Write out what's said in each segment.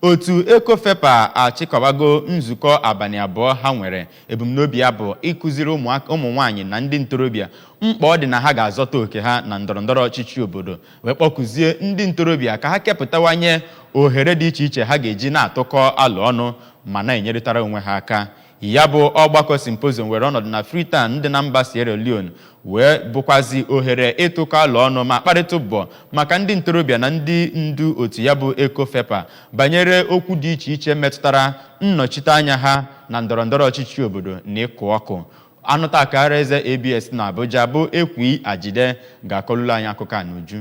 Otu ECOFEPA achịkọbago nzukọ abalị abụọ ha nwere ebumnobi ya bụ ịkụziri ụmụ nwaanyị na ndị ntorobịa mkpa ọ dị na ha ga-azọta oke ha na ndọrọndọrọ ọchịchị obodo wee kpọkụzie ndị ntorobịa ka ha kepụtawanye ohere dị iche iche ha ga-eji na-atụkọ alụ ọnụ ma na-enyeritara onwe ha aka. Ya bụ ọgbakọ symposium were ọnọdụ na Freetown dị na mba Sierra Leone wee bụkwazi ohere ịtụkọ alụ ọnụ ma kparịta ụbọ maka ndị ntorobịa na ndị ndu otu ya bụ ECOFEPA banyere okwu dị iche iche metụtara nnọchite anya ha na ndọrọndọrọ ọchịchị obodo na ịkụ ọkụ. Anụta akara eze ABS na Abuja bụ Ekwi Ajide ga-akọlụla anyị akụkọ a n'uju.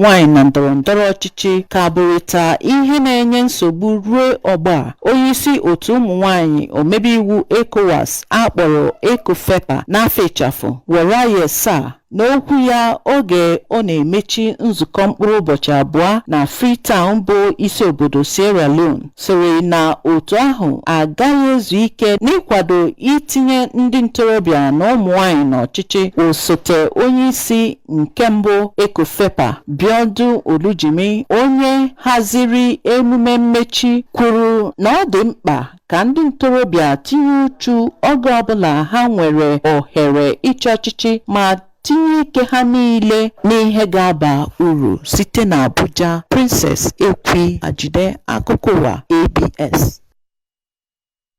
Nwanyị na ndọrọndọrọ ọchịchị ka bụrịta ihe na-enye nsogbu ruo ọgba. Onyeisi otu ụmụ nwanyị omebe iwu ECOWAS akpọrọ ECOFEPA n'afọ ịchafụ were saa n'okwu ya oge ọ na-emechi nzukọ mkpụrụ ụbọchị abụọ na Freetown bụ isi obodo Sierra Leone sịrị na otu ahụ agaghị ezu ike n'ịkwado itinye ndị ntorobịa na ụmụ nwanyị n'ọchịchị. Osote onye isi nke mbụ ECOFEPA Biodu Olujimi, onye haziri emume mmechi, kwuru na ọ dị mkpa ka ndị ntorobịa tinye uchu oge ọbụla ha nwere ohere ịchị ọchịchị ma tinye ike ha niile n'ihe ga-aba uru. Site na Abuja, Princess Ekwi Ajide, akụkọ ụwa ABS.